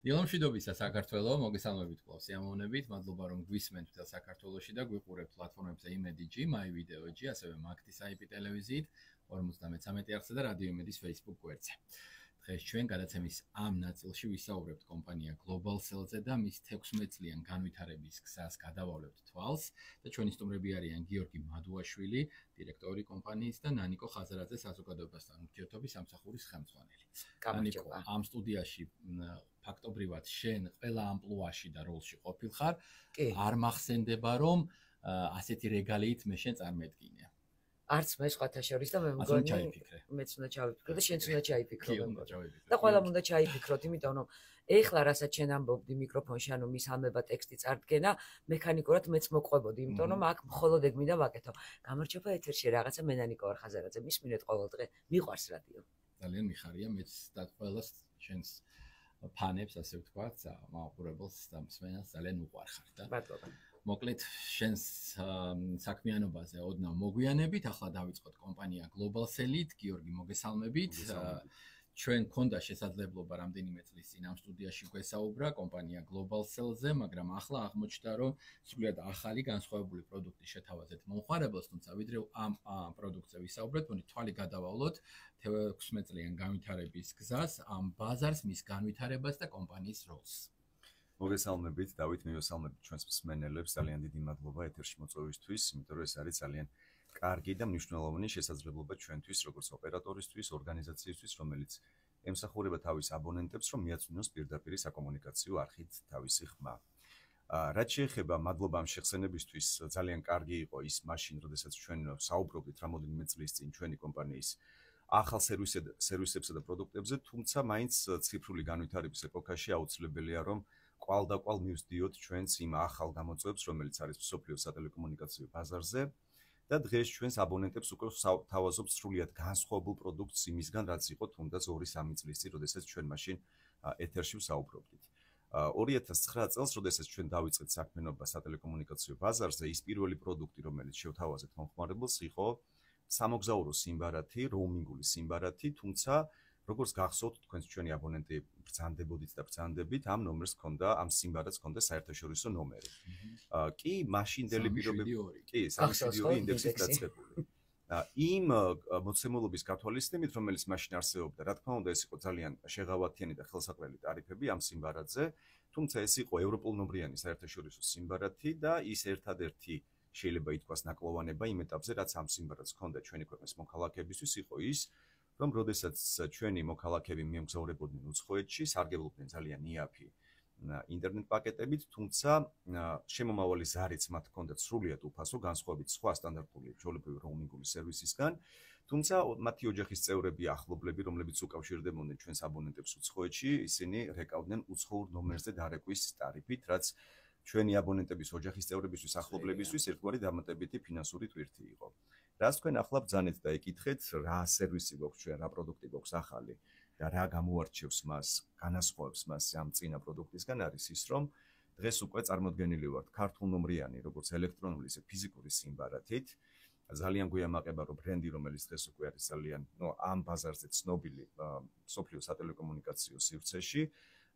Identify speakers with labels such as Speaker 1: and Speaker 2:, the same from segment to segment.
Speaker 1: დილომშვიდობისა საქართველო, მოგესალმებით კვლავ სიამოვნებით, მადლობა რომ გვისმენთ მთელ საქართველოში და გვიყურებთ პლატფორმებზე იმედი.g, MyVideo.g, ასევე მაგთის IP ტელევიზიით 53 არხზე და რადიო იმედის Facebook გვერდზე. დღეს ჩვენ გადაცემის ამ ნაწილში ვისაუბრებთ კომპანია GlobalCell-ზე და მის 16 წლიან განვითარების გზას გადავავლებთ თვალს და ჩვენი სტუმრები არიან გიორგი მადუაშვილი, დირექტორი კომპანიის და ნანიკო ხაზარაძე, საზოგადოებასთან ურთიერთობის სამსახურის ხელმძღვანელი. ნანიკო, ამ სტუდიაში ფაქტობრივად შენ ყველა ამპლუაში და როლში ყოფილხარ, არ მახსენდება რომ ასეთი რეგალიით მე შენ წარმოედგინე.
Speaker 2: არც მე სხვათა შორის და მე მგონი მეც უნდა ჩავიფიქრო და შენც უნდა ჩაიფიქრო და ყველამ უნდა ჩაიფიქროთ, იმიტომ რომ ეხლა რასაც შენ ამბობდი მიკროფონში, ანუ მის ამება ტექსტი წარდგენა, მექანიკურად მეც მოყვებოდი, იმიტომ რომ აქ მხოლოდ ეგ მინდა ვაკეთო. გამარჯობა ეთერში რაღაცა მე ნანიკო ხაზარაძე, მისმინეთ ყოველ დღე, მიყვარს რადიო.
Speaker 1: ძალიან მიხარია, მეც და ყველას შენს ფანებს, ასე ვთქვათ, მაყურებელს და მსმენელს ძალიან უყვარხარ და
Speaker 2: მადლობა.
Speaker 1: მოკლედ შენს საქმიანობაზე ოდნავ მოგვიანებით, ახლა დავიწყოთ კომპანია GlobalCell-ით, გიორგი მოგესალმებით. ჩვენ გქონდა შესაძლებლობა რამდენიმე წლის წინ ამ სტუდიაში გვესაუბრა კომპანია GlobalCell-ზე, მაგრამ ახლა აღმოჩნდა, რომ სრულიად ახალი განსხვავებული პროდუქტი შეთავაზეთ მომხმარებელს, თუმცა ვიდრე ამ პროდუქტზე ვისაუბრეთ, მოდით თვალი გადავავლოთ 16 წლიან განვითარების გზას, ამ ბაზარს, მის განვითარებას და კომპანიის როლს.
Speaker 3: მოგესალმებით, დავით, მივესალმებით ჩვენს მსმენელებს, ძალიან დიდი მადლობა ეთერში მოწვევისთვის, იმიტომ რომ ეს არის ძალიან კარგი და მნიშვნელოვანი შესაძლებლობა ჩვენთვის, როგორც ოპერატორისთვის, ორგანიზაციისთვის, რომელიც ემსახურება თავის აბონენტებს, რომ მიაწვდინოს პირდაპირ საკომუნიკაციო არხით თავისი ხმა. რაც შეეხება მადლობა ამ შეხსენებისთვის, ძალიან კარგი იყო ის მაშინ, როდესაც ჩვენ საუბრობდით რამოდენიმე წლის წინ ჩვენი კომპანიის ახალ სერვისებსა და პროდუქტებზე, თუმცა მაინც ციფრული განვითარების ეპოქაში აუცილებელია, რომ კვალდაკვალ მივსდიოთ ჩვენს იმ ახალ გამოწვევებს, რომელიც არის მსოფლიოს სატელეკომუნიკაციო ბაზარზე და დღეს ჩვენს აბონენტებს უკვე თავაზობთ სრულიად განსხვავებულ პროდუქტს იმისგან, რაც იყო თუნდაც 2-3 წლის წინ, როდესაც ჩვენ მაშინ ეთერში ვსაუბრობდით. 2009 წელს, როდესაც ჩვენ დავიწყეთ საქმიანობა სატელეკომუნიკაციო ბაზარზე, ის პირველი პროდუქტი, რომელიც შევთავაზეთ მომხმარებელს, იყო სამოგზაურო სიმბარათი, როუმინგული სიმბარათი, თუმცა როგორც გახსოვთ, თქვენს ჩვენი აბონენტი ბრძანდებოდით და ბრძანდებით, ამ ნომერს ჰქონდა, ამ სიმბარათს ჰქონდა საერთაშორისო ნომერი. კი, მაშინდელი პირობები, კი, 3.2 ინდექსით დაწყებული. იმ მოცემულობის გათვალისწინებით, რომელიც მაშინ არსებობდა, რა თქმა უნდა, ეს იყო ძალიან შეღავათიანი და ხელსაყრელი ტარიფები ამ სიმბარათზე, თუმცა ეს იყო ევროპულ-ნომრიანი საერთაშორისო სიმბარათი და ის ერთადერთი შეიძლება ითქვას ნაკლოვანება იმ ეტაპზე, რაც ამ სიმბარათს ჰქონდა ჩვენი ქვეყნის მოქალაქეებისთვის, იყო ის, რომ როდესაც ჩვენი მოქალაქეები მიემგზავრებოდნენ უცხოეთში, სარგებლობდნენ ძალიან იაფი ინტერნეტ პაკეტებით, თუმცა შემომავალი ზარიც მათ ჰქონდათ სრულიად უფასო, განსხვავებით სხვა სტანდარტული ჩვეულებრივი როუმინგული სერვისისგან, თუმცა მათი ოჯახის წევრები, ახლობლები, რომლებიც უკავშირდებოდნენ ჩვენს აბონენტებს უცხოეთში, ისინი რეკავდნენ უცხოურ ნომერზე დარეკვის ტარიფით, რაც ჩვენი აბონენტების ოჯახის წევრებისთვის, ახლობლებისთვის ერთგვარი დამატებითი ფინანსური ტვირთი იყო. რაც თქვენ ახლა ბრძანეთ და ეკითხეთ, რა სერვისი გვაქვს ჩვენ, რა პროდუქტი გვაქვს ახალი და რა გამოარჩევს მას, განასხვავებს მას ამ წინა პროდუქტისგან, არის ის, რომ დღეს უკვე წარმოდგენილი ვართ ქართულნომრიანი, როგორც ელექტრონული, ისე ფიზიკური სიმბარათით. ძალიან გვიამაყება, რომ ბრენდი, რომელიც დღეს უკვე არის ძალიან, ამ ბაზარზე ცნობილი მსოფლიოს სატელეკომუნიკაციო სივრცეში,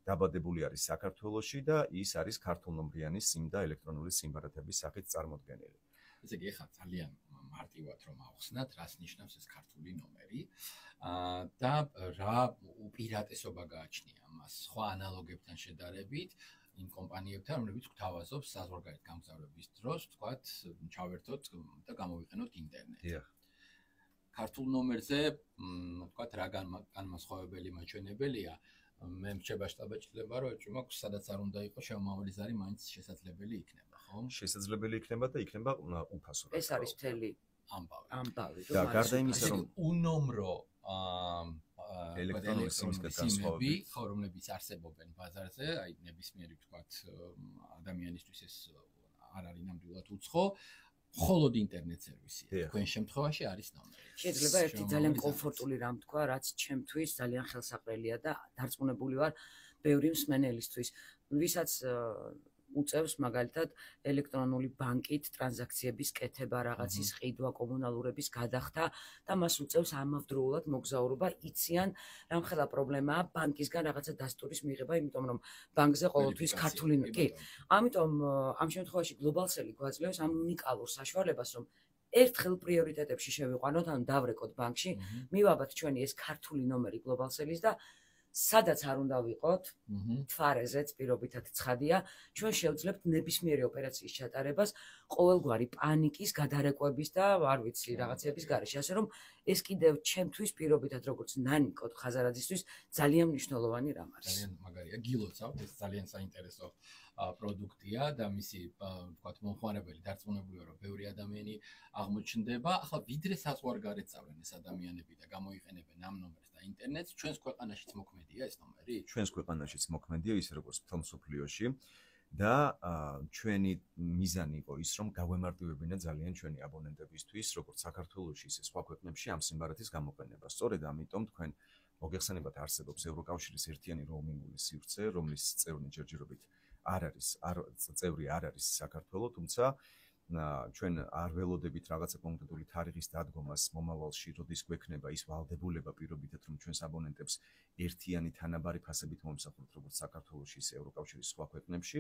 Speaker 3: დაბადებული არის საქართველოში და ის არის ქართულნომრიანი სიმ და ელექტრონული სიმბარათების სახით წარმოდგენილი.
Speaker 1: ესე იგი, ახლა ძალიან მარტივად რომ ავხსნათ, რას ნიშნავს ეს ქართული ნომერი და რა უპირატესობა გააჩნია მას სხვა ანალოგებთან შედარებით, იმ კომპანიებთან, რომლებიც გვთავაზობს საზღვარგარეთ გამგზავრების დროს, ვთქვათ, ჩავერთოთ და გამოვიყენოთ ინტერნეტი. ქართულ ნომერზე, ვთქვათ, რა განმასხვავებელი მაჩვენებელია, მე მრჩება შტაბეჭდება, რომ ეჭვმა სადაც არ უნდა იყოს შემომავალი ზარი მაინც შესაძლებელი იქნება, ხო?
Speaker 3: შესაძლებელი იქნება და იქნება უფასო.
Speaker 2: ეს არის მთელი ამბავი.
Speaker 3: და გარდა იმისა, რომ
Speaker 1: უნომრო
Speaker 3: ელექტრონული
Speaker 1: სიმები, ხო, რომლებიც არსებობენ ბაზარზე, აი ნებისმიერი ვთქვათ ადამიანისთვის ეს არ არის ნამდვილად უცხო, მხოლოდ ინტერნეტ სერვისია. თქვენ შემთხვევაში არის ნომერი.
Speaker 2: შეიძლება ერთი ძალიან კომფორტული რამ თქვა, რაც ჩემთვის ძალიან ხელსაყრელია და დარწმუნებული ვარ ბევრი მსმენელისთვის, ვისაც უწევს მაგალითად ელექტრონული ბანკით ტრანზაქციების კეთება, რაღაცის ყიდვა, კომუნალურების გადახდა და მას უწევს ამავდროულად მოგზაურობა. იციან რამხელა პრობლემაა ბანკისგან რაღაცა დასტურის მიღება, იმიტომ რომ ბანკზე ყოველთვის ქართული კი. ამიტომ ამ შემთხვევაში გლობალსელი გვაძლევს ამ უნიკალურ საშუალებას, რომ ერთხელ პრიორიტეტებში შევიყვანოთ, ანუ დავრეკოთ ბანკში, მივაბათ ჩვენი ეს ქართული ნომერი გლობალსელის და სადაც არ უნდა ვიყოთ, თვარეზეც პირობითად ცხადია, ჩვენ შევძლებთ ნებისმიერი ოპერაციის ჩატარებას ყოველგვარი პანიკის, გადარეკვების და არ ვიცი, რაღაცების გარეშე, ასე რომ ეს კიდევ ჩემთვის პირობითად როგორც ნანიკო ხაზარაძისთვის ძალიან მნიშვნელოვანი რამ არის.
Speaker 1: ძალიან მაგარია, გილოცავთ, ეს ძალიან საინტერესო პროდუქტია და მისი, ვთქვათ, მომხმარებელი დარწმუნებულია, რომ ბევრი ადამიანი აღმოჩნდება. ახლა ვიდრე საზღვარგარეთ წავენ ეს ადამიანები და გამოიყენებენ ამ ნომერს და ინტერნეტს, ჩვენს ქვეყანაშიც მოქმედია ეს ნომერი?
Speaker 3: ჩვენს ქვეყანაშიც მოქმედია, ისე როგორც მთელ მსოფლიოში და ჩვენი მიზანი იყო ის, რომ გავემარტივებინა ძალიან ჩვენი აბონენტებისთვის, როგორც საქართველოში, ისე სხვა ქვეყნებში ამ სიმბარათის გამოყენება. სწორედ ამიტომ თქვენ მოგეხსენებათ, არსებობს ევროკავშირის ერთიანი როუმინგული სივრცე, რომლის წევრი ჯერჯერობით წევრი არ არის საქართველო, თუმცა ჩვენ არ ველოდებით რაღაცა კონკრეტული თარიღის დადგომას მომავალში, როდის გვექნება ის ვალდებულება პირობითად, რომ ჩვენს აბონენტებს ერთიანი თანაბარი ფასებით მომსახურებთ, როგორც საქართველოში, ისე ევროკავშირის სხვა ქვეყნებში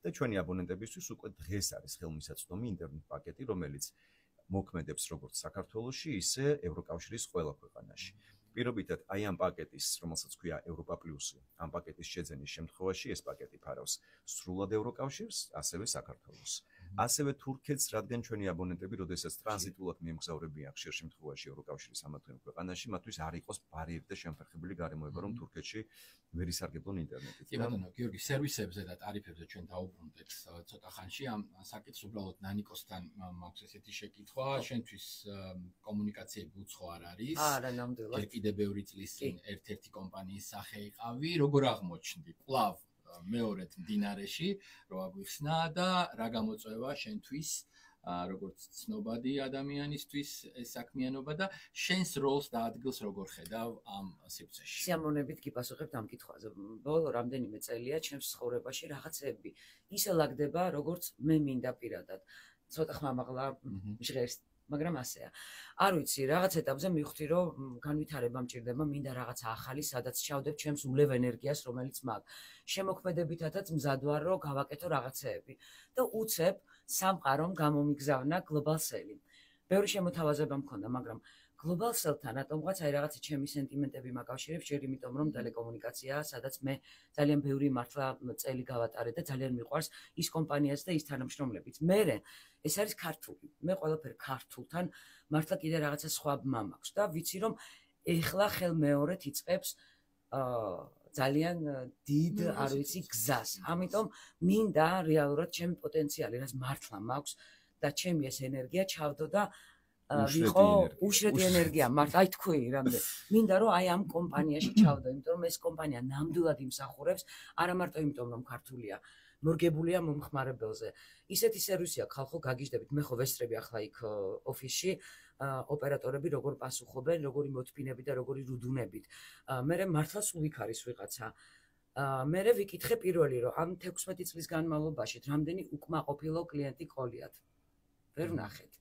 Speaker 3: და ჩვენი აბონენტებისთვის უკვე დღეს არის ხელმისაწვდომი ინტერნეტ პაკეტი, რომელიც მოქმედებს როგორც საქართველოში, ისე ევროკავშირის ყველა ქვეყანაში. პირობითად აი ამ პაკეტის, რომელსაც ქვია ევროპა პლუსი, ამ პაკეტის შეძენის შემთხვევაში ეს პაკეტი ფარავს სრულად ევროკავშირს, ასევე საქართველოს. ასევე თურქეთს, რადგან ჩვენი აბონენტები, როდესაც ტრანზიტულად მიემგზავრებიან ხშირ შემთხვევაში ევროკავშირის ამა თუ იმ ქვეყანაში, მათთვის არ იყოს ბარიერი და შემფერხებელი გარემოება, რომ თურქეთში ვერ ისარგებლონ ინტერნეტით.
Speaker 1: კი ბატონო, გიორგი, სერვისებზე და ტარიფებზე ჩვენ დავუბრუნდეთ ცოტა ხანში. ამ საკითხს უბრალოდ ნანიკოსთან მაქვს ესეთი შეკითხვა, შენთვის კომუნიკაციები უცხო არ არის?
Speaker 2: არა, ნამდვილად.
Speaker 1: კიდე ბევრი წლის წინ ერთ-ერთი კომპანიის სახე იყავი, როგორ აღმოჩნდი? კვლავ მეორედ მდინარეში რო აგვიხსნა და რა გამოწვევა შენთვის როგორც ცნობადი ადამიანისთვის ეს საქმიანობა და შენს როლს და ადგილს როგორ ხედავ ამ სივრცეში?
Speaker 2: სიამოვნებით გიპასუხებთ ამ კითხვაზე. ბოლო რამდენიმე წელია ჩემს ცხოვრებაში რაღაცები ისე ლაგდება, როგორც მე მინდა პირადად. ცოტა ხმამაღლა ჟღერს, მაგრამ ასეა. არ ვიცი, რაღაც ეტაპზე მივხვდი, რომ განვითარება მჭირდება, მინდა რაღაცა ახალი, სადაც ჩავდებ ჩემს ულევ ენერგიას, რომელიც მაქვს. შემოქმედებითადაც მზად ვარ, რომ გავაკეთო რაღაცეები და უცებ სამყარომ გამომიგზავნა გლობალსელი. ბევრი შემოთავაზება მქონდა, მაგრამ გლობალსელთან რატომღაც აი რაღაცა ჩემი სენტიმენტები მაკავშირებს, ჯერ იმიტომ რომ ტელეკომუნიკაციაა, სადაც მე ძალიან ბევრი მართლა წელი გავატარე და ძალიან მიყვარს ის კომპანიაც და ის თანამშრომლებიც. მერე ეს არის ქართული. მე ყველაფერ ქართულთან მართლა კიდე რაღაცა სხვა ბმა მაქვს და ვიცი რომ ეხლა ხელმეორედ იწყებს ძალიან დიდ, არ ვიცი, გზას. ამიტომ მინდა რეალურად ჩემი პოტენციალი, რაც მართლა მაქვს და ჩემი ეს ენერგია ჩავდო და ვიყო უშრეთი ენერგია, მართლა აი თქვი რამდენ. მინდა რომ აი ამ კომპანიაში ჩავდო, იმიტომ რომ ეს კომპანია ნამდვილად იმსახურებს, არა მარტო იმიტომ რომ ქართულია, მორგებულია მომხმარებელზე. ისეთი სერვისი აქვს, ხალხო, გაგიჟდებით, მე ხო ვესწრები ახლა იქ ოფისში, ოპერატორები როგორ პასუხობენ, როგორი მოთფინები და როგორი რუდუნებით. მე მართლა სულ იქ არის ვიღაცა. მე ვიკითხე პირველი რომ ამ 16 წლის განმავლობაში რამდენი უკმაყოფილო კლიენტი ყოლიათ. ვერ ვნახეთ.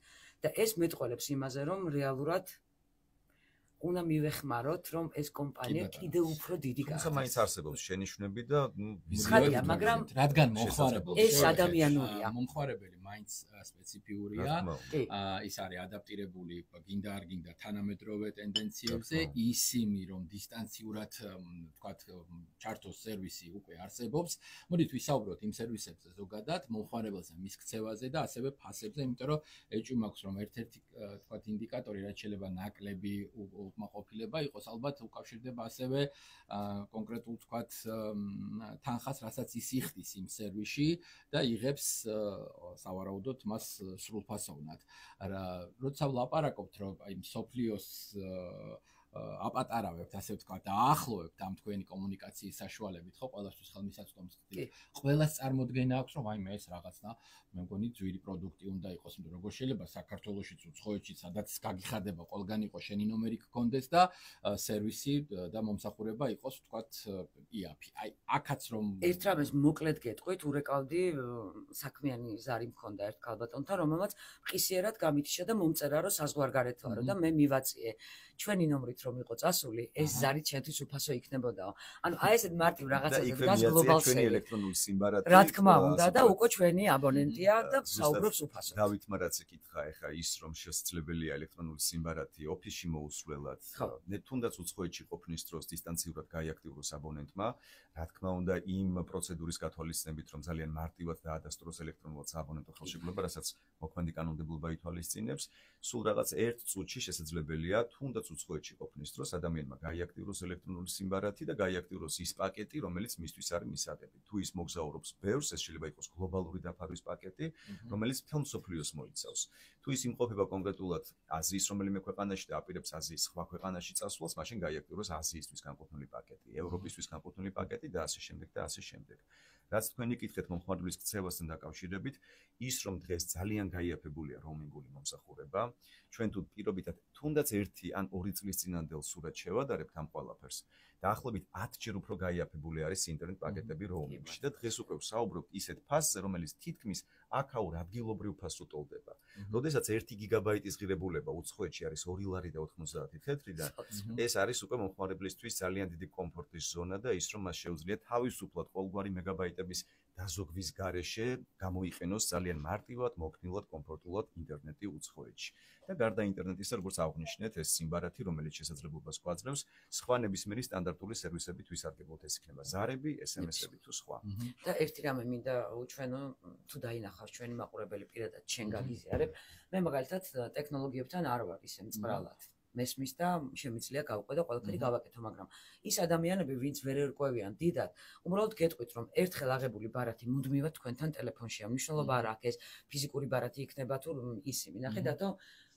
Speaker 2: და ეს მეტყოლებს იმაზე, რომ რეალურად უნდა მივეხმაროთ, რომ ეს კომპანია კიდევ უფრო დიდი გახდეს.
Speaker 3: თუმცა მაინც არსებობს შენიშვნები და
Speaker 2: ხალხია, მაგრამ
Speaker 1: რადგან მომხმარებელი
Speaker 2: ეს ადამიანურია.
Speaker 1: მომხმარებელი მაინც სპეციფიურია. ის არის ადაპტირებული, გინდა არ გინდა თანამედროვე ტენდენციებზე, ისინი რომ დისტანციურად, ვთქვათ, ჩართოს სერვისი უკვე არსებობს. მოდით ვისაუბროთ იმ სერვისებზე ზოგადად, მომხმარებელზე მის ქცევაზე და ასევე ფასებზე, იმიტომ რომ ეჭვი მაქვს, რომ ერთ-ერთი, ვთქვათ, ინდიკატორი, რაც შეიძლება ნაკლები უკმაყოფილება იყოს, ალბათ უკავშირდება ასევე კონკრეტულ, ვთქვათ, თანხას, რასაც ის იხდის იმ სერვისში და იღებს სავარაუდოდ მას სრულფასოვნად. როცა ვლაპარაკობთ, რომ აი მსოფლიოს აპატარავებთ, ასე ვთქვათ, და აახლოვებთ ამ თქვენი კომუნიკაციის საშუალებით, ხო, ყველასთვის ხელმისაწვდომს ხდით. ყველას წარმოდგენა აქვს, რომ აი მე ეს რაღაცა, მე მგონი ძვირი პროდუქტი უნდა იყოს, იმიტომ რომ როგორ შეიძლება საქართველოშიც უცხოეთშიც, სადაც გაგიხადება, ყველგან იყოს შენი ნომერი გქონდეს და სერვისი და მომსახურება იყოს, ვთქვათ, იაფი. აი, აქაც რომ
Speaker 2: ერთ რამეს მოკლედ გეტყვით, ურეკავდი საქმიანი ზარი მქონდა ერთ ქალბატონთან, რომელმაც მყისიერად გამითიშა და მომწერა, რომ საზღვარგარეთ ვარო და მე მივაწიე. ჩვენი ნომრით რომ იყო წასული, ეს ზარი ჩვენთვის უფასო იქნებოდაო. ანუ აი ესეთ მარტივ რაღაცაზე დგას გლობალ
Speaker 3: ჩვენი ელექტრონული სიმბარათი.
Speaker 2: რა თქმა უნდა და უკვე ჩვენი აბონენტია და საუბრობს უფასოდ.
Speaker 3: დავითმა რაც ეკითხა, ეხა ის რომ შესაძლებელია ელექტრონული სიმბარათი ოფისში მოუსვლელად, თუნდაც უცხოეთში ყოფნის დროს დისტანციურად გაიაქტიუროს აბონენტმა, რა თქმა უნდა იმ პროცედურის გათვალისწინებით, რომ ძალიან მარტივად დაადასტუროს ელექტრონულად სააბონენტო ხელშეკრულება, რასაც მოქმედი კანონმდებლობა ითვალისწინებს, სულ რაღაც ერთ წუთში შესაძლებელია თუნდაც უცხოეთში ყოფნის დროს ადამიანმა გაიაქტიუროს ელექტრონული სიმბარათი და გაიაქტიუროს ის პაკეტი, რომელიც მისთვის არის მისაღები. თუ ის მოგზაურობს ბევრს, ეს შეიძლება იყოს გლობალური დაფარვის პაკეტი, რომელიც მთელ მსოფლიოს მოიცავს. თუ ის იმყოფება კონკრეტულად აზიის რომელიმე ქვეყანაში და აპირებს აზიის სხვა ქვეყანაში წასვლას, მაშინ გაიაქტიუროს აზიისთვის განკუთვნილი პაკეტი, ევროპისთვის განკუთვნილი პაკეტი და ასე შემდეგ და ასე შემდეგ. რაც თქვენი კითხეთ მომხმარებლის ქცევასთან დაკავშირებით, ის რომ დღეს ძალიან გაიაფებულია როუმინგული მომსახურება, ჩვენ თუ პირობითად თუნდაც 1 ან 2 წლის წინანდელ სურათს შევადარებთ ამ ყველაფერს, დაახლოებით 10-ჯერ უფრო გაიაფებული არის ინტერნეტ პაკეტები როუმინგში და დღეს უკვე ვსაუბრობთ ისეთ ფასზე, რომელიც თითქმის აქაურ ადგილობრივ ფასს უტოლდება. როდესაც 1 გიგაბაიტის ღირებულება უცხოეთში არის 2 ლარი და 90 თეთრი და ეს არის უკვე მომხმარებლისთვის ძალიან დიდი კომფორტის ზონა და ის რომ მას შეუძლია თავისუფლად ყოველგვარი მეგაბაიტების დაზოგვის გარეშე გამოიყენოს ძალიან მარტივად, მოქნილად, კომფორტულად ინტერნეტი უცხოეთში. და გარდა ინტერნეტისა, როგორც აღვნიშნეთ, ეს სიმბარათი, რომელიც შესაძლებლობას გვაძლევს, სხვა ნებისმიერი სტანდარტული სერვისებით ვისარგებლოთ, ეს იქნება ზარები, SMS-ები თუ სხვა.
Speaker 2: და ერთი რამე მინდა უჩვენო, თუ დაინახავს ჩვენი მაყურებელი პირადად შენ გაგიზიარებ, მე მაგალითად ტექნოლოგიებთან არ ვარ ისე მწყრალად. მესმის და შემიძლია გავყვე და ყველაფერი გავაკეთო, მაგრამ ის ადამიანები, ვინც ვერ ერკვევიან დიდად, უბრალოდ გეტყვით, რომ ერთხელ აღებული ბარათი მუდმივად თქვენთან ტელეფონშია. მნიშვნელობა არ აქვს ეს ფიზიკური ბარათი იქნება თუ ისინი. ნახე დათო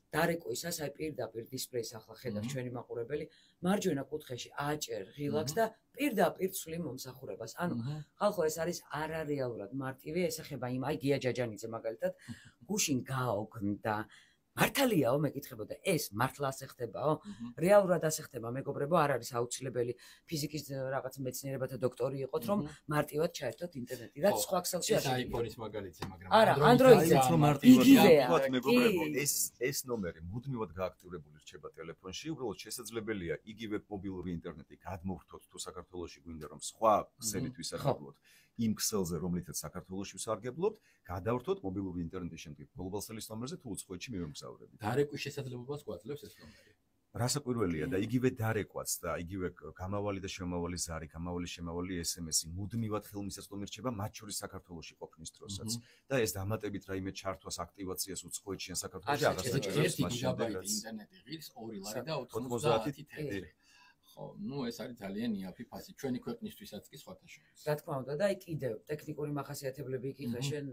Speaker 2: დარეკო ისას აი პირდაპირ დისპლეის ახლა ხედავს ჩვენი მაყურებელი, მარჯვენა კუთხეში აჭერ ღილაკს და პირდაპირ ცვლი მომსახურებას. ანუ ხალხო ეს არის არარეალურად მარტივი, ეს ეხება იმ აი გია ჯაჯანიძე მაგალითად გუშინ გაოგნდა მართალიაო მეკითხებოდა ეს მართლა ასე ხდებაო? რეალურად ასე ხდება, მეგობრებო, არ არის აუცილებელი ფიზიკის რაღაც მეცნიერებათა დოქტორი იყოთ, რომ მარტივად ჩაერთოთ ინტერნეტი. რაც სხვა ქსელში
Speaker 1: არის. ეს iPhone-ის მაგალითია, მაგრამ
Speaker 2: არა, Android-ზე
Speaker 3: რომ მარტივად მეგობრებო, ეს ნომერი მუდმივად გააქტიურებული რჩება ტელეფონში, უბრალოდ შესაძლებელია იგივე მობილური ინტერნეტი გადმოვრთოთ თუ საქართველოში გვინდა რომ სხვა ქსელით ვისარგებლოთ. იმ ქსელზე, რომლითაც საქართველოში ვსარგებლობთ, გადავრთოთ მობილური ინტერნეტის შემდეგ გლობალ სელის ნომერზე თუ უცხოეთში მივემგზავრებით.
Speaker 1: დარეკვის შესაძლებლობას გვაძლევს ეს ნომერი.
Speaker 3: რასაკვირველია და იგივე დარეკვაც და იგივე გამავალი და შემავალი ზარი, გამავალი შემავალი SMS-ი მუდმივად ხელმისაწვდომი რჩება მათ შორის საქართველოში ყოფნის დროსაც. და ეს დამატებით რაიმე ჩართვას აქტივაციას უცხოეთში ან საქართველოში აღასრულებს
Speaker 1: მას შემდეგ ინტერნეტი ღირს 2 ლარი და 90 თეთრი. ნუ ეს არის ძალიან იაფი ფასი ჩვენი ქვეყნისთვისაც კი სხვათა შორის.
Speaker 2: რა თქმა უნდა და აი კიდევ ტექნიკური მახასიათებლები იქნება შენ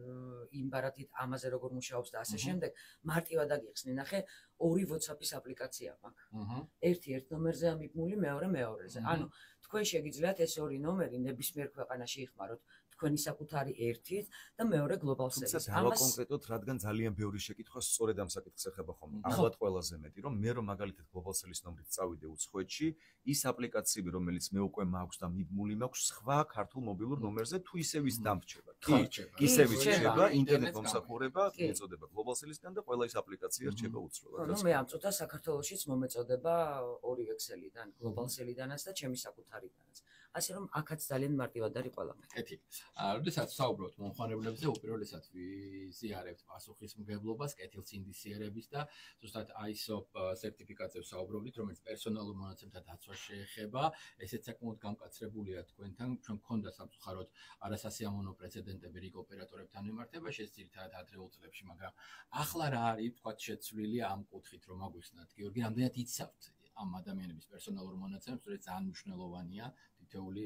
Speaker 2: იმ ბარათით ამაზე როგორ მუშაობს და ასე შემდეგ მარტივად აგიხსნი ნახე 2 WhatsApp-ის აპლიკაცია მაქვს. ერთი ერთ ნომერზე ამიბმული, მეორე მეორეზე. ანუ თქვენ შეგიძლიათ ეს 2 ნომერი ნებისმიერ ქვეყანაში იხმაროთ. თქვენი საკუთარი ერთით და მეორე გლობალ სერვისით.
Speaker 3: ამას კონკრეტულად რადგან ძალიან ბევრი შეკითხვა სწორედ ამ საკითხს ეხება ხოლმე. ალბათ ყველაზე მეტი რომ მე რომ მაგალითად გლობალ სერვის ნომრით წავიდე უცხოეთში, ის აპლიკაციები რომელიც მე უკვე მაქვს და მიბმული მაქვს სხვა ქართულ მობილურ ნომერზე თუ ისევ ის დამრჩება. ისევ რჩება ინტერნეტ მომსახურება, ეწოდება გლობალ სერვისთან და ყველა ის აპლიკაცია რჩება უცვლელად.
Speaker 2: ნუ მე ამ წუთას საქართველოშიც მომეწოდება 2 ქსელიდან, გლობალ სერვიდანაც და ჩემი საკუთარიდანაც. ასე რომ აქაც ძალიან მარტივად არის ყველაფერი.
Speaker 1: კეთილი. როდესაც ვსაუბრობთ მომხმარებლებზე, უპირველესად ვიზიარებთ პასუხისმგებლობას, კეთილსინდისიერების და ზუსტად ISO სერტიფიკატზე ვსაუბრობთ, რომელიც პერსონალურ მონაცემთა დაცვას შეეხება. ესეც საკმაოდ გამკაცრებულია თქვენთან, ჩვენ გქონდა სამწუხაროდ არასასიამოვნო პრეცედენტები რიგ ოპერატორებთან მიმართებაში, ეს ძირითადად ადრეულ წლებში, მაგრამ ახლა რა არის, თქვათ, შეცვლილი ამ კუთხით, რომ აგვიხსნათ, გიორგი, რამდენად იცავთ ამ ადამიანების პერსონალურ მონაცემებს, რომელიც ძალიან მნიშვნელოვანია თითეული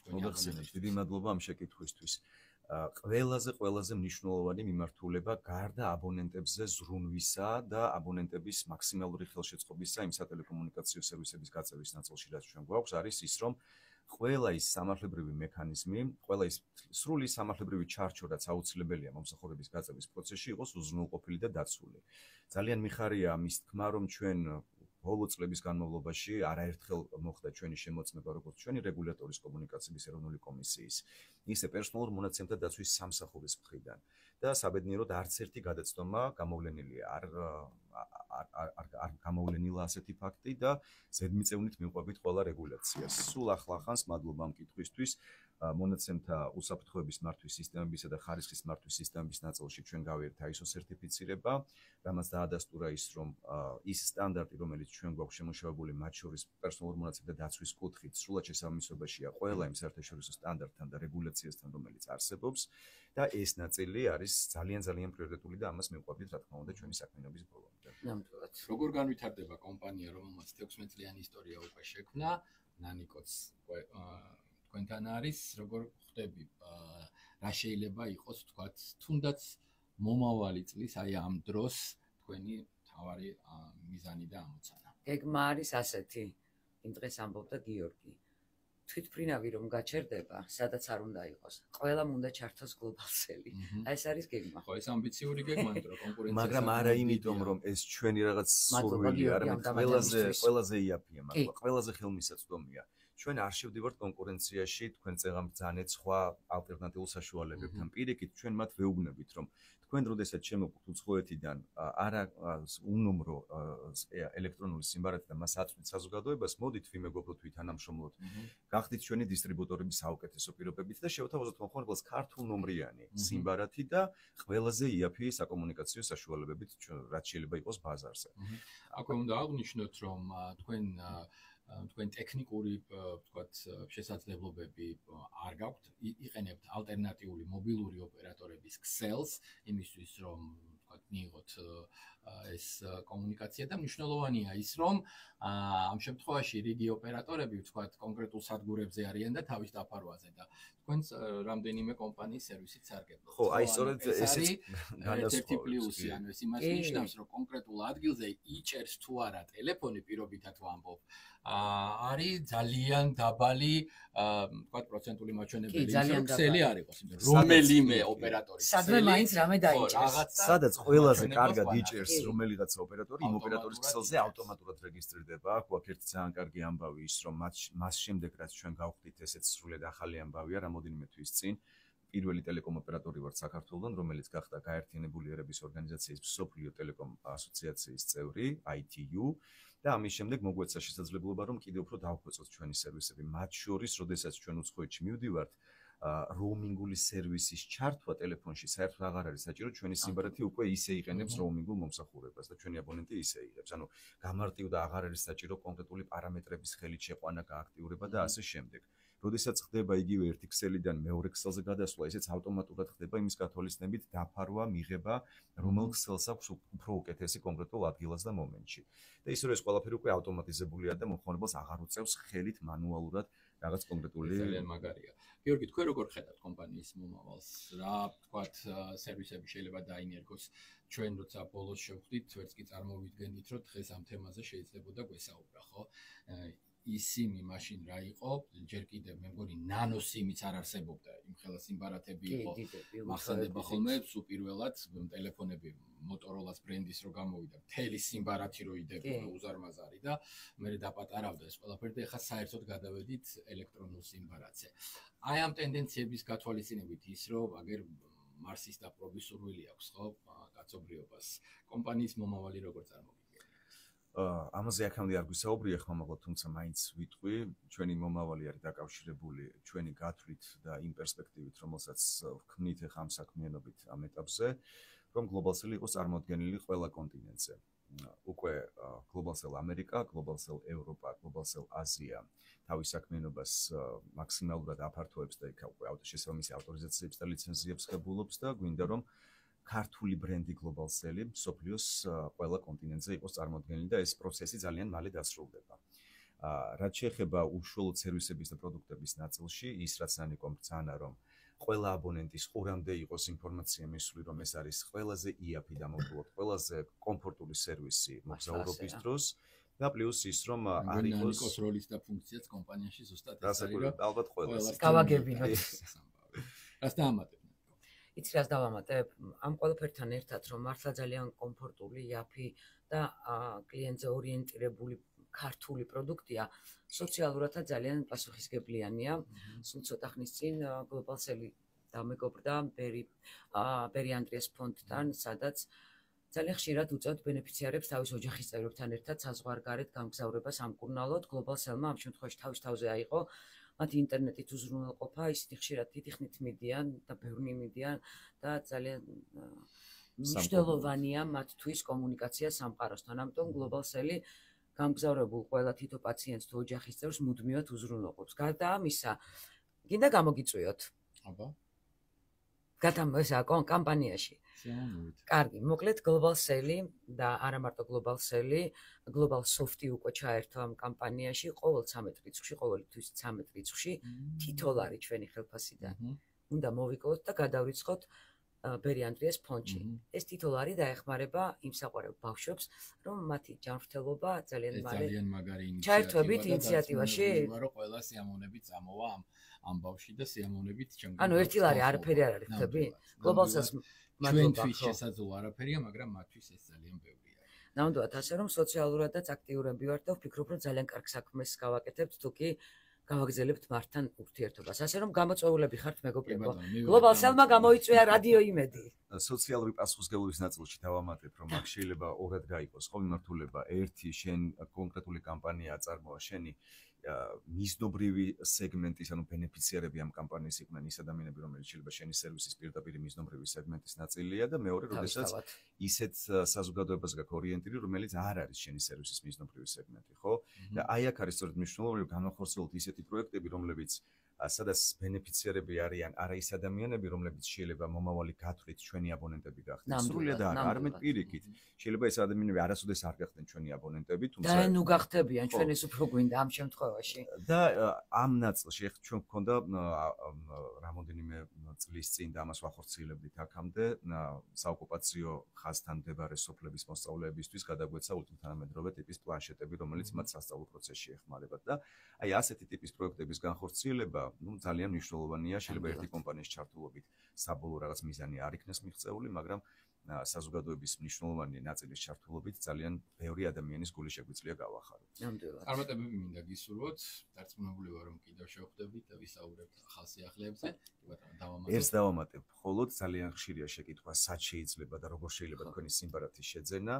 Speaker 1: თქვენი
Speaker 3: აღწერა. დიდი მადლობა ამ შეკითხვისთვის. ყველაზე მნიშვნელოვანი მიმართულება გარდა აბონენტებზე ზრუნვისა და აბონენტების მაქსიმალური ხელშეწყობისა იმ სატელეკომუნიკაციო სერვისების გაწევის ნაწილში, რაც ჩვენ გვაქვს, არის ის, რომ ყველა ის სამართლებრივი მექანიზმი, ყველა ის სრული სამართლებრივი ჩარჩო, რაც აუცილებელია მომსახურების გაწევის პროცესში, იყოს უზრუნველყოფილი და დაცული. ძალიან მიხარია ამის თქმა, რომ ჩვენ ბოლო წლების განმავლობაში არაერთხელ მოხდა ჩვენი შემოწმება, როგორც ჩვენი რეგულატორის კომუნიკაციების ეროვნული კომისიის, ისე პერსონალურ მონაცემთა დაცვის სამსახურის მხრიდან და საბედნიეროდ არც ერთი გადაცდომა გამოვლენილია არ გამოვლენილა ასეთი ფაქტი და ზედმიწევნით მივყვებით ყველა რეგულაციას. სულ ახლახანს მადლობა ამ კითხვისთვის მონაცემთა უსაფრთხოების მართვის სისტემებისა და ხარისხის მართვის სისტემების ნაწილში ჩვენ გავიარეთ ISO სერტიფიცირება, რამაც დაადასტურა ის, რომ ის სტანდარტი, რომელიც ჩვენ გვაქვს შემუშავებული, მათ შორის პერსონალურ მონაცემთა დაცვის კუთხით, სრულად შესაბამისობაშია ყველა იმ საერთაშორისო სტანდარტთან და რეგულაციასთან, რომელიც არსებობს და ეს ნაწილი არის ძალიან პრიორიტეტული და ამას მივყვებით, რა თქმა უნდა, ჩვენი საქმიანობის ბოლომდე.
Speaker 2: ნამდვილად.
Speaker 1: როგორ განვითარდება კომპანია, რომელმაც 16 წლიანი ისტორია უკვე შექმნა, ნანიკოც თქვენთან არის, როგორ ხვდები, რა შეიძლება იყოს, თქვათ, თუნდაც მომავალი წლის, აი ამ დროს თქვენი თავარი მიზანი და ამოცანა.
Speaker 2: გეგმა არის ასეთი, იმ დღეს ამბობდა გიორგი. თვითმფრინავი რომ გაჩერდება, სადაც არ უნდა იყოს. ყველამ უნდა ჩართოს გლობალსელი. აი ეს არის გეგმა.
Speaker 1: ხო, ეს ამბიციური გეგმა, რომ კონკურენცია.
Speaker 3: მაგრამ არა იმიტომ, რომ ეს ჩვენი რაღაც სურვილი, არამედ ყველაზე იაფია, მაგრამ ყველაზე ხელმისაწვდომია. ჩვენ არ შევდივართ კონკურენციაში თქვენ წეღამ ბრძანეთ სხვა ალტერნატიულ საშუალებებთან. პირიქით ჩვენ მათ ვეუბნებით, რომ თქვენ როდესაც შემოგვყავთ უცხოეთიდან არა უნომრო ელექტრონული სიმბარათი და მას აწვით საზოგადოებას, მოდით ვიმეგობროთ ვითანამშრომლოთ. გახდით ჩვენი დისტრიბუტორების საუკეთესო პირობებით და შევთავაზოთ მომხმარებელს ქართულ ნომრიანი სიმბარათი და ყველაზე იაფი საკომუნიკაციო საშუალებებით, რაც შეიძლება იყოს ბაზარზე.
Speaker 1: აქვე უნდა აღვნიშნოთ, რომ თქვენ ტექნიკური, ვთქვათ, შესაძლებლობები არ გაქვთ, იყენებთ ალტერნატიული მობილური ოპერატორების ქსელს, იმისთვის, რომ ვთქვათ, მიიღოთ ეს კომუნიკაცია და მნიშვნელოვანია ის, რომ ამ შემთხვევაში რიგი ოპერატორები, ვთქვათ, კონკრეტულ სადგურებზე არიან და თავის დაფარვაზე და თქვენს რამდენიმე კომპანიის სერვისით სარგებლობთ.
Speaker 3: ხო, აი სწორედ
Speaker 1: ესეც ერთ-ერთი პლუსი, ანუ ეს იმას ნიშნავს, რომ კონკრეტულ ადგილზე იჭერს თუ არა ტელეფონი, პირობითად ვამბობ, არის ძალიან დაბალი, ვთქვათ, პროცენტული მაჩვენებელი, რომ ქსელი არ იყოს, რომელიმე ოპერატორი.
Speaker 2: სადმე მაინც რამე დაიჭერს.
Speaker 3: სადაც ყველაზე კარგად იჭერს რომელიღაცა ოპერატორი, იმ ოპერატორის ქსელზე ავტომატურად რეგისტრირდება. აქ ერთი ძალიან კარგი ამბავი ის, რომ მას შემდეგ რაც ჩვენ გავხდით, ესეც სრულიად ახალი ამბავია, რამოდენიმე თვის წინ პირველი ტელეკომ ოპერატორი ვართ საქართველოსთან, რომელიც გახდა გაერთიანებული ერების ორგანიზაციის მსოფლიო ტელეკომ ასოციაციის წევრი, ITU. და ამის შემდეგ მოგვეცა შესაძლებლობა, რომ კიდევ უფრო დავხვეწოთ ჩვენი სერვისები. მათ შორის, როდესაც ჩვენ უცხოეთში მივდივართ, როუმინგული სერვისის ჩართვა ტელეფონში საერთოდ აღარ არის საჭირო, ჩვენი სიმბარათი უკვე ისე იყენებს როუმინგულ მომსახურებას და ჩვენი აბონენტი ისე იღებს. ანუ გამარტივდა აღარ არის საჭირო კონკრეტული პარამეტრების ხელით შეყვანა, გააქტიურება და ასე შემდეგ. როდესაც ხდება იგივე ერთი ქსელიდან მეორე ქსელზე გადასვლა, ესეც ავტომატურად ხდება იმის გათვალისწინებით დაფარვა, მიღება, რომელ ქსელს აქვს უფრო უკეთესი კონკრეტულ ადგილას და მომენტში. და ისე რომ ეს ყველაფერი უკვე ავტომატიზებულია და მომხმარებელს აღარ უწევს ხელით მანუალურად რაღაც კონკრეტული
Speaker 1: ძალიან მაგარია. გიორგი, თქვენ როგორ ხედავთ კომპანიის მომავალს? რა, ვთქვათ, სერვისები შეიძლება დაინერგოს? ჩვენ როცა ბოლოს შევხვდით, ვერც კი წარმოვიდგენით, რომ დღეს ამ თემაზე შეიძლებოდა გვესაუბრა, ხო? ისიმი მაშინ რა იყო? ჯერ კიდევ მე მგონი ნანოსიმიც არ არსებობდა, იმხელა სიმბარათები იყო. მახსენდება ხოლმე სუპირველად ტელეფონები Motorola-ს ბრენდის რო გამოვიდა, მთელი სიმბარათი რო იდება უზარმაზარი და მე დაპატარავდა ეს ყველაფერი და ეხლა საერთოდ გადავედით ელექტრონულ სიმბარათზე. აი ამ ტენდენციების გათვალისწინებით ის რომ აგერ მარსის დაპყრობის სურვილი აქვს, ხო, კაცობრიობას. კომპანიის მომავალი როგორ წარმოვიდგენთ?
Speaker 3: ამაზე აქამდე არ გვისაუბრია ხმამაღლა, თუმცა მაინც ვიტყვი, ჩვენი მომავალი არის დაკავშირებული ჩვენი გათვლით და იმ პერსპექტივით, რომელსაც ვქმნით ახლა ამ საქმიანობით ამ ეტაპზე, რომ გლობალსელი იყოს წარმოდგენილი ყველა კონტინენტზე. უკვე გლობალსელ ამერიკა, გლობალსელ ევროპა, გლობალსელ აზია თავის საქმიანობას მაქსიმალურად აფართოებს და იქ უკვე შესაბამისი ავტორიზაციებს და ლიცენზიებს ღებულობს და გვინდა რომ ქართული ბრენდი გლობალსელი მსოფლიოს ყველა კონტინენტზე იყოს წარმოდგენილი და ეს პროცესი ძალიან მალე დასრულდება. რაც შეეხება უშუალოდ სერვისების და პროდუქტების ნაწილში, ის რაც ნანიკომ ბრძანა, რომ ყველა აბონენტის ყურამდე იყოს ინფორმაცია მისული, რომ ეს არის ყველაზე იაფი დამოუკიდებლად, ყველაზე კომფორტული სერვისი მოგზაურობის დროს და პლუს ის რომ არ
Speaker 1: იყოს როლის და ფუნქციაც კომპანიაში ზუსტად ეს არის, რომ
Speaker 3: ალბათ ყველას
Speaker 2: გავაგებინოთ.
Speaker 1: რას დავამატებ?
Speaker 2: იცი რას დავამატებ? ამ ყველაფერთან ერთად რომ მართლა ძალიან კომფორტული, იაფი და კლიენტზე ორიენტირებული ქართული პროდუქტია, სოციალურადაც ძალიან პასუხისგებლიანია. სულ ცოტა ხნის წინ გლობალსელი დამეგობრდა ბერი ანდრიას ფონდთან, სადაც ძალიან ხშირად უწევთ ბენეფიციარებს თავის ოჯახის წევრებთან ერთად საზღვარგარეთ გამგზავრებას ამკურნალოდ. გლობალსელმა ამ შემთხვევაში თავის თავზე აიღო მათი ინტერნეტით უზრუნველყოფა, ისინი ხშირად დიდი ხნით მიდიან და ბევრი მიდიან და ძალიან მნიშვნელოვანია მათთვის კომუნიკაცია სამყაროსთან. ამიტომ გლობალსელი გამგზავრებულ ყველა თითო პაციენტს თუ ოჯახის წევრს მუდმივად უზრუნველყოფს. გარდა ამისა, გინდა გამოგიწვიოთ?
Speaker 1: აბა.
Speaker 2: ესაა კამპანიაში. კარგი, მოკლედ გლობალსელი და არა მარტო გლობალსელი, გლობალსოფტი უკვე ჩაერთო ამ კამპანიაში ყოველ 13 რიცხვში, ყოველი თვის 13 რიცხვში $10 ჩვენი ხელფასიდან. უნდა მოვიკავოთ და გადავრიცხოთ ბერი ანდრიას ფონდში. ეს $10 დაეხმარება იმ საყვარელ ბავშვებს, რომ მათი ჯანმრთელობა ძალიან
Speaker 1: მაგარი
Speaker 2: ჩაერთვებით ინიციატივაში.
Speaker 1: რომ ყველა სიამოვნებით წამოვა ამ ბავშვი და სიამოვნებით ჩემს.
Speaker 2: ანუ $1 არაფერი არ არის, ხები? გლობალსელს
Speaker 1: ჩვენთვის შესაძლო არაფერია, მაგრამ მათთვის ეს ძალიან ბევრია.
Speaker 2: ნამდვილად ასე რომ სოციალურადაც აქტიურები ვართ და ვფიქრობ, რომ ძალიან კარგ საქმეს გავაკეთებთ, თუკი გავაგზავნებთ მართან ურთიერთობას. ასე რომ გამოწვეულები ხართ მეგობრებო. გლობალსელმა გამოიწვია რადიო იმედი.
Speaker 3: სოციალური პასუხისმგებლობის ნაწილში დავამატებ, რომ აქ შეიძლება ორად გაიყოს ხო მიმართულება. ერთი შენ კონკრეტული კამპანია აწარმოა შენი მიზნობრივი სეგმენტის, ანუ ბენეფიციარები ამ კამპანიის იყვნენ ის ადამიანები, რომელიც შეიძლება შენი სერვისის პირდაპირ მიზნობრივი სეგმენტის ნაწილია და მეორე, როდესაც ისეთ საზოგადოებას გაქვს ორიენტირი, რომელიც არ არის შენი სერვისის მიზნობრივი სეგმენტი, ხო? და აი აქ არის სწორედ მნიშვნელოვანი, რომ განახორციელოთ ისეთი პროექტები, რომლებიც სადაც ბენეფიციარები არიან არა ის ადამიანები, რომლებიც შეიძლება მომავალი გათვლით ჩვენი აბონენტები გახდნენ. სრულიად არა, არამედ პირიქით. შეიძლება ეს ადამიანები არასოდეს არ გახდნენ ჩვენი აბონენტები, თუმცა
Speaker 2: და ნუ გახდებიან, ჩვენ ეს უფრო გვინდა ამ შემთხვევაში.
Speaker 3: და ამ ნაწილში ახლა ჩვენ გქონდა რამოდენიმე წლის წინ და ამას ვახორციელებდით აქამდე საოკუპაციო ხაზთან მდებარე სოფლების მოსწავლეებისთვის გადაგვეცა ულტიმთანამედროვე ტიპის პლანშეტები, რომელიც მათ სასწავლო პროცესში ეხმარებათ და აი ასეთი ტიპის პროექტების განხორციელება ძალიან მნიშვნელოვანია. შეიძლება ერთი კომპანიის ჩართულობით საბოლოო რაღაც მიზანი არ იქნეს მიღწეული, მაგრამ საზოგადოების მნიშვნელოვანი ნაწილის ჩართულობით ძალიან ბევრი ადამიანის გული შეგვიძლია გავახაროთ.
Speaker 2: ნამდვილად.
Speaker 1: წარმატებები მინდა გისურვოთ. დარწმუნებული ვარ, რომ კიდევ შევხვდებით და ვისაუბრებთ ახალ სიახლეებზე.
Speaker 3: ერთს დავამატებ, მხოლოდ ძალიან ხშირია შეკითხვა, სად შეიძლება და როგორ შეიძლება თქვენი სიმბარათის შეძენა.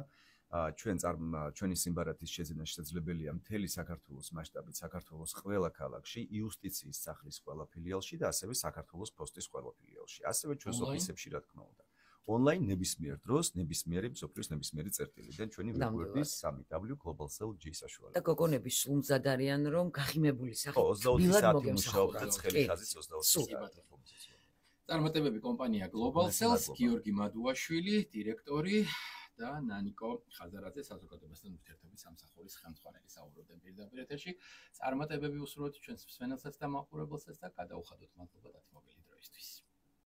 Speaker 3: ჩვენი სიმბარათის შეძენა შესაძლებელია მთელი საქართველოს მასშტაბით, საქართველოს ყველა ქალაქში, იუსტიციის სახლის ყველა ფილიალში და ასევე საქართველოს პოსტის ყველა ფილიალში. ასევე ჩვენს ოფისებში, რა თქმა უნდა. Online ნებისმიერ დროს, ნებისმიერი მსოფლიოს ნებისმიერი წერტილიდან ჩვენი ვებგვერდის www.globalsell.g საშუალებით.
Speaker 2: და გოგონები სულ მზად არიან, რომ გაღიმებული სახით
Speaker 3: 20 საათი მუშაობთ და ცხელი ხაზით 20 საათი.
Speaker 1: წარმატებები კომპანია GlobalSell-ს, გიორგი მადუაშვილი, დირექტორი და ნანიკო ხაზარაძე საზოგადოებასთან ურთიერთობის სამსახურის ხელმძღვანელი საუბრობდნენ პირდაპირ ეთერში. წარმატებები უსურვოთ ჩვენს მსმენელსაც და მაყურებელსაც და გადაუხადოთ მადლობა დათმობილი დროისთვის.